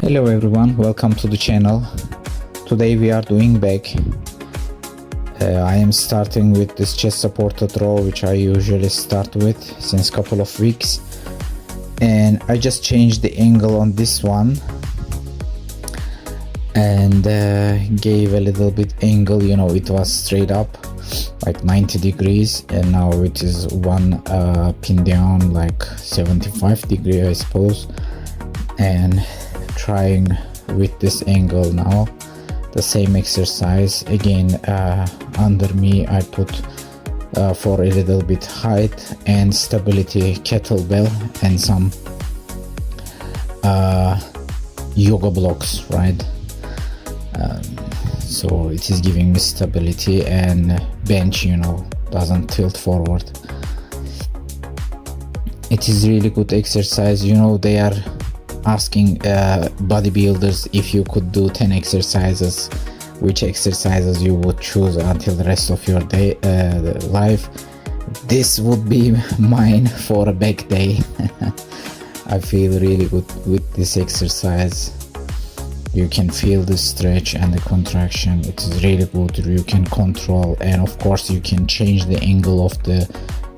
Hello everyone, welcome to the channel. Today we are doing back. I am starting with this chest supported row, which I usually start with since couple of weeks, and I just changed the angle on this one and gave a little bit angle. It was straight up like 90 degrees, and now it is one pin down like 75 degrees, I suppose, and trying with this angle now. The same exercise again. Under me I put for a little bit height and stability kettlebell and some yoga blocks, right? So it is giving me stability, and bench doesn't tilt forward. It is really good exercise. They are asking bodybuilders if you could do 10 exercises, which exercises you would choose until the rest of your day life. This would be mine for a back day. I feel really good with this exercise. You can feel the stretch and the contraction. It is really good. You can control, and of course you can change the angle of the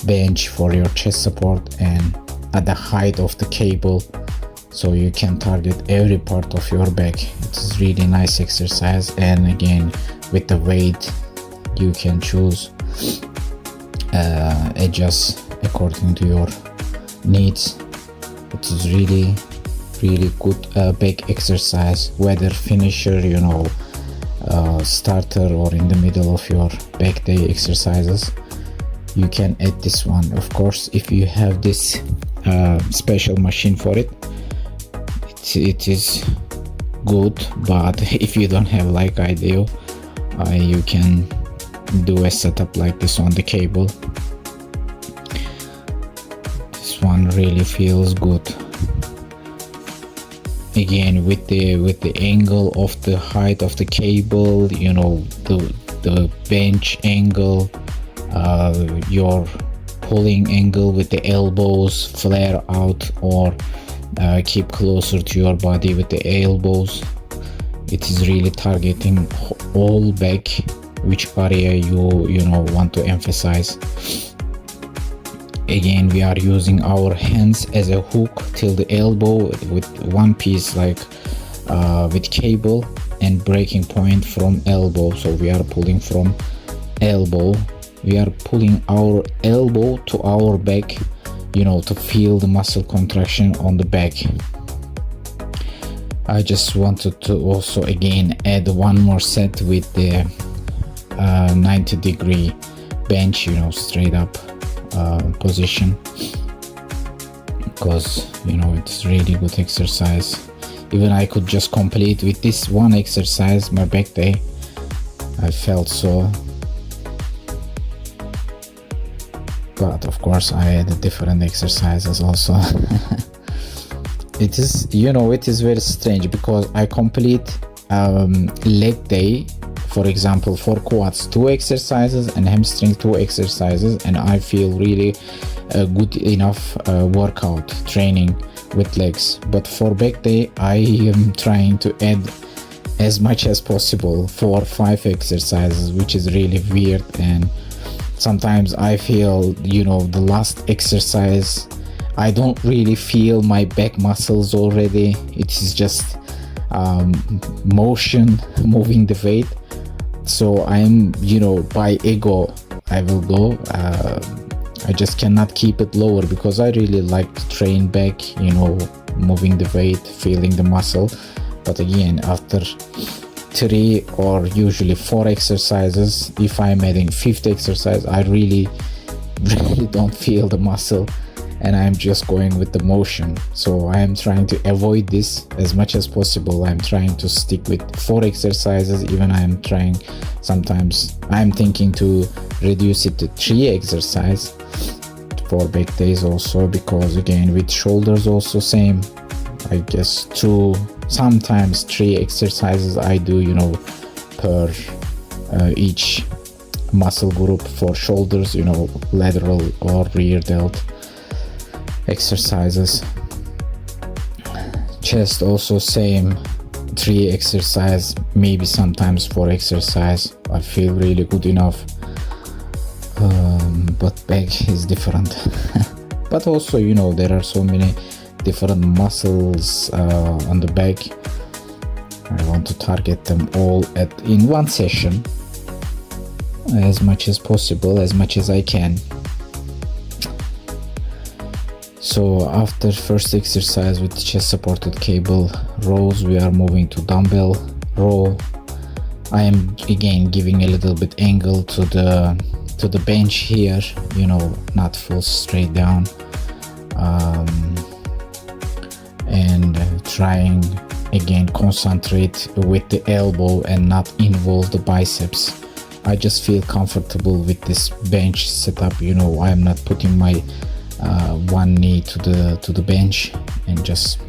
bench for your chest support and at the height of the cable, so you can target every part of your back. It is really nice exercise, and again with the weight you can choose, adjust according to your needs. It is really good back exercise, whether finisher, starter, or in the middle of your back day exercises. You can add this one, of course, if you have this special machine for it. It is good, but if you don't have, like I do, you can do a setup like this on the cable. This one really feels good. Again, with the angle of the height of the cable, the bench angle, your pulling angle with the elbows flare out or keep closer to your body with the elbows. It is really targeting all back, which area you want to emphasize. Again, we are using our hands as a hook till the elbow with one piece, like with cable, and breaking point from elbow. So we are pulling from elbow. We are pulling our elbow to our back, to feel the muscle contraction on the back. I just wanted to also again add one more set with the 90 degree bench, straight up position, because it's really good exercise. Even I could just complete with this one exercise my back day. I felt so, but of course I added different exercises also. It is it is very strange, because I complete leg day, for example, for quads 2 exercises and hamstring 2 exercises, and I feel really good enough workout training with legs. But for back day I am trying to add as much as possible, 4 or 5 exercises, which is really weird. And sometimes I feel the last exercise I don't really feel my back muscles already. It is just motion, moving the weight. So I'm by ego I will go. I just cannot keep it lower, because I really like to train back, moving the weight, feeling the muscle. But again, after 3 or usually 4 exercises, if I'm adding 5th exercise, I really don't feel the muscle, and I'm just going with the motion. So I am trying to avoid this as much as possible. I'm trying to stick with 4 exercises. Even sometimes I'm thinking to reduce it to 3 exercises for back days also, because again with shoulders also same. I guess 2, sometimes 3 exercises I do per each muscle group. For shoulders, lateral or rear delt exercises. Chest also same, 3 exercise, maybe sometimes 4 exercise. I feel really good enough. But back is different. But also, you know, there are so many different muscles on the back. I want to target them all in one session as much as possible, as much as I can. So after first exercise with chest supported cable rows, we are moving to dumbbell row. I am again giving a little bit angle to the bench here, you know, not full straight down, and trying again concentrate with the elbow and not involve the biceps. I just feel comfortable with this bench setup, you know. I am not putting my one knee to the bench and just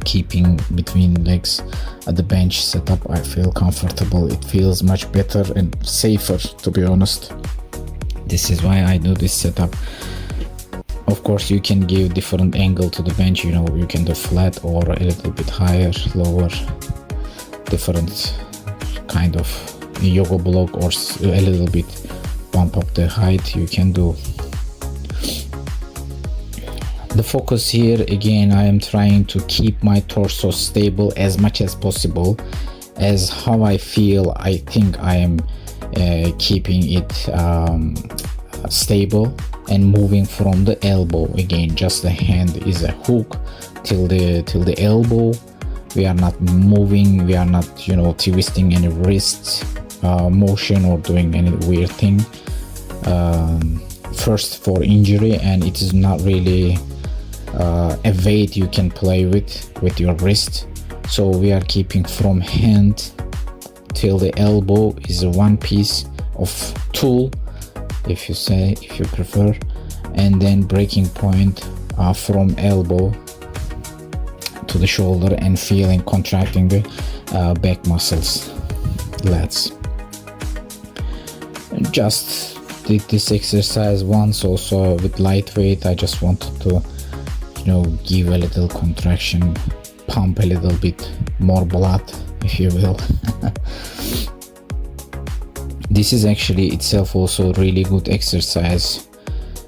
keeping between legs at the bench setup. I feel comfortable. It feels much better and safer, to be honest. This is why I do this setup. Of course, you can give different angle to the bench, you know. You can do flat or a little bit higher, lower, different kind of yoga block, or a little bit bump up the height you can do. The focus here, again, I am trying to keep my torso stable as much as possible. As how I feel, I think I am keeping it stable and moving from the elbow. Again, just the hand is a hook till the elbow. We are not moving, we are not, you know, twisting any wrist motion or doing any weird thing. First for injury, and it is not really a weight you can play with your wrist. So we are keeping from hand till the elbow is a one piece of tool, if you prefer, and then breaking point from elbow to the shoulder and feeling contracting the back muscles, lats. Just did this exercise once also with lightweight. I just wanted to, you know, give a little contraction, pump a little bit more blood, if you will. This is actually itself also really good exercise.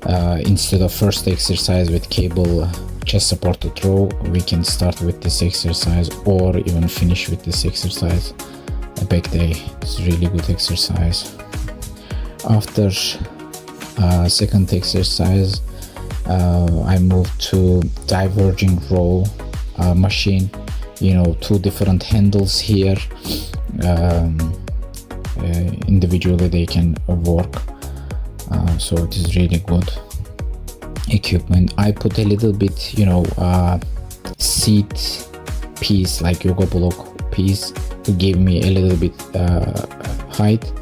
Instead of first exercise with cable chest supported row, we can start with this exercise or even finish with this exercise. A back day is really good exercise. After second exercise, I moved to diverging row machine. You know, 2 different handles here. Individually they can work, so it is really good equipment. I put a little bit, you know, seat piece, like yoga block piece, to give me a little bit height,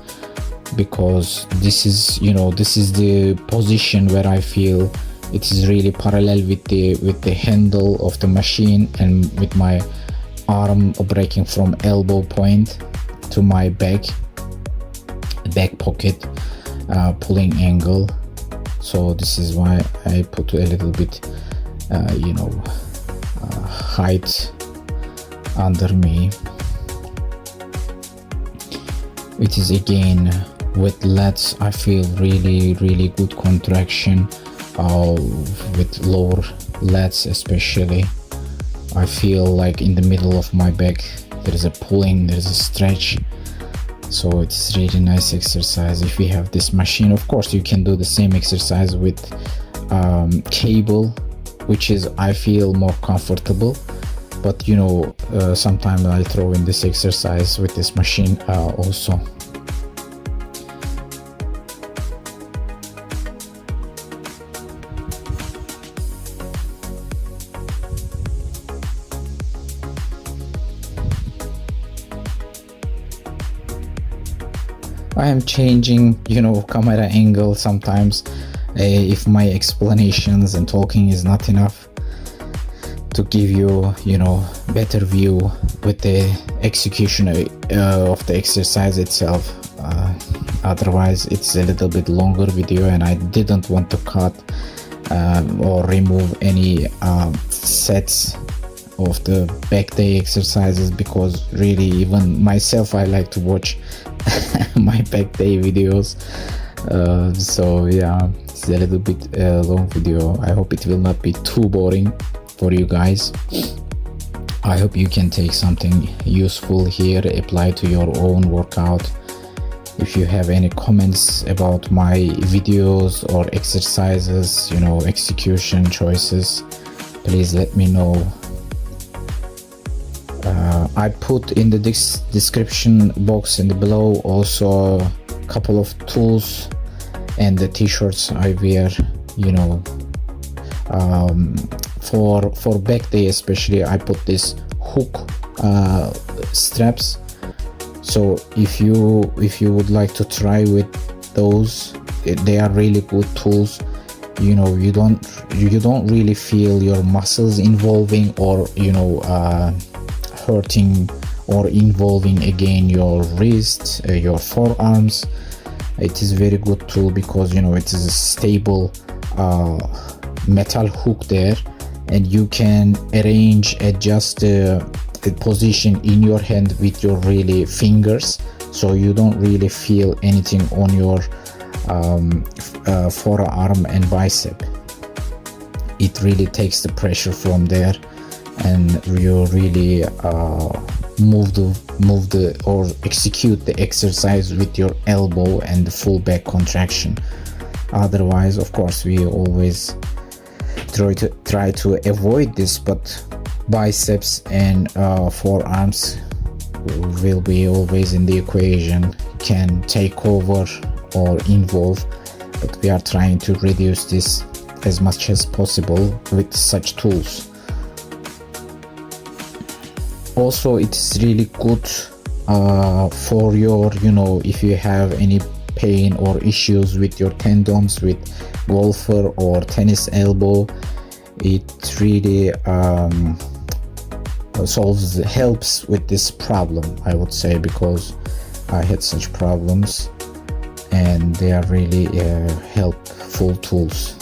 because this is, you know, this is the position where I feel it is really parallel with the handle of the machine, and with my arm breaking from elbow point to my back pocket, pulling angle. So this is why I put a little bit you know, height under me. It is again with lats, I feel really good contraction with lower lats especially. I feel like in the middle of my back there is a pulling, there is a stretch. So it's really nice exercise if you have this machine. Of course, you can do the same exercise with cable, which is, I feel, more comfortable. But you know, sometimes I throw in this exercise with this machine also. I am changing, you know, camera angle sometimes if my explanations and talking is not enough to give you, you know, better view with the execution of the exercise itself. Otherwise it's a little bit longer video, and I didn't want to cut or remove any sets of the back day exercises, because really even myself, I like to watch my back day videos. So yeah, it's a little bit long video. I hope it will not be too boring for you guys. I hope you can take something useful here, apply to your own workout. If you have any comments about my videos or exercises, you know, execution choices, please let me know. I put in the description box in the below also a couple of tools and the t-shirts I wear, you know, for back day especially. I put this hook straps, so if you would like to try with those, they are really good tools. You know, you don't really feel your muscles involving, or you know, hurting or involving again your wrists, your forearms. It is very good tool because, you know, it is a stable metal hook there, and you can adjust the position in your hand with your really fingers, so you don't really feel anything on your forearm and bicep. It really takes the pressure from there, and you really move the or execute the exercise with your elbow and the full back contraction. Otherwise, of course, we always try to avoid this, but biceps and forearms will be always in the equation, can take over or involve, but we are trying to reduce this as much as possible with such tools. Also, it's really good for your, you know, if you have any pain or issues with your tendons with golfer or tennis elbow, it really helps with this problem, I would say, because I had such problems, and they are really helpful tools.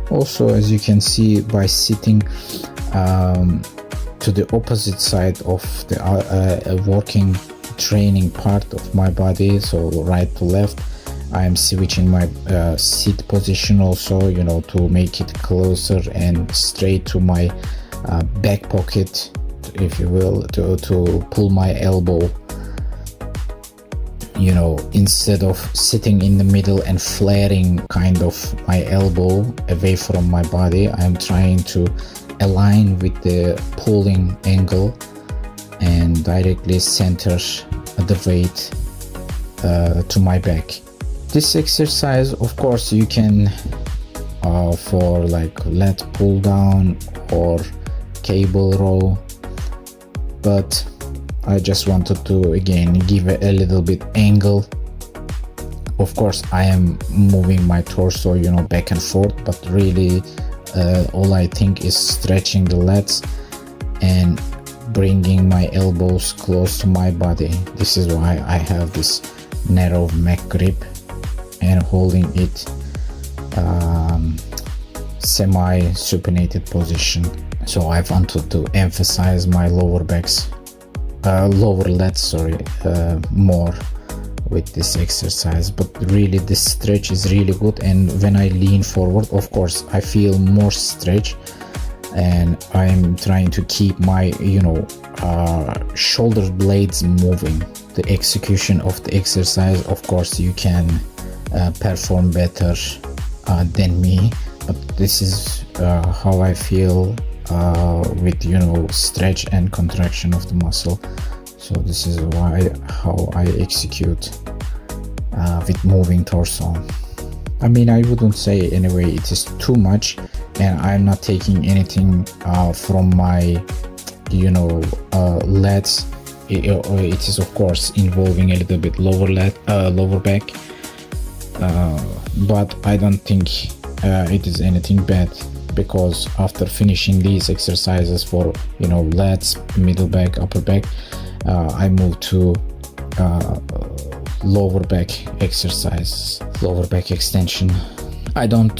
Also, as you can see, by sitting to the opposite side of the working training part of my body, so right to left, I am switching my seat position also, you know, to make it closer and straight to my back pocket, if you will, to pull my elbow. You know, instead of sitting in the middle and flaring kind of my elbow away from my body, I'm trying to align with the pulling angle and directly center the weight to my back. This exercise, of course, you can for like lat pull down or cable row, but I just wanted to again give a little bit angle. Of course, I am moving my torso, you know, back and forth, but really all I think is stretching the lats and bringing my elbows close to my body. This is why I have this narrow neck grip and holding it semi-supinated position. So I wanted to emphasize my lower lats, more with this exercise. But really, this stretch is really good, and when I lean forward, of course, I feel more stretch, and I'm trying to keep my, you know, shoulder blades moving. The execution of the exercise, of course, you can perform better than me, but this is how I feel with, you know, stretch and contraction of the muscle. So this is how I execute with moving torso. I mean, I wouldn't say anyway it is too much, and I'm not taking anything from my you know, lats. It is of course involving a little bit lower back, but I don't think it is anything bad, because after finishing these exercises for, you know, lats, middle back, upper back, I move to lower back exercise, lower back extension. I don't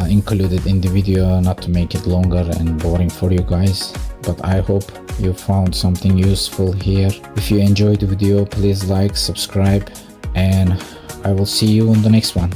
include it in the video, not to make it longer and boring for you guys, but I hope you found something useful here. If you enjoyed the video, please like, subscribe, and I will see you on the next one.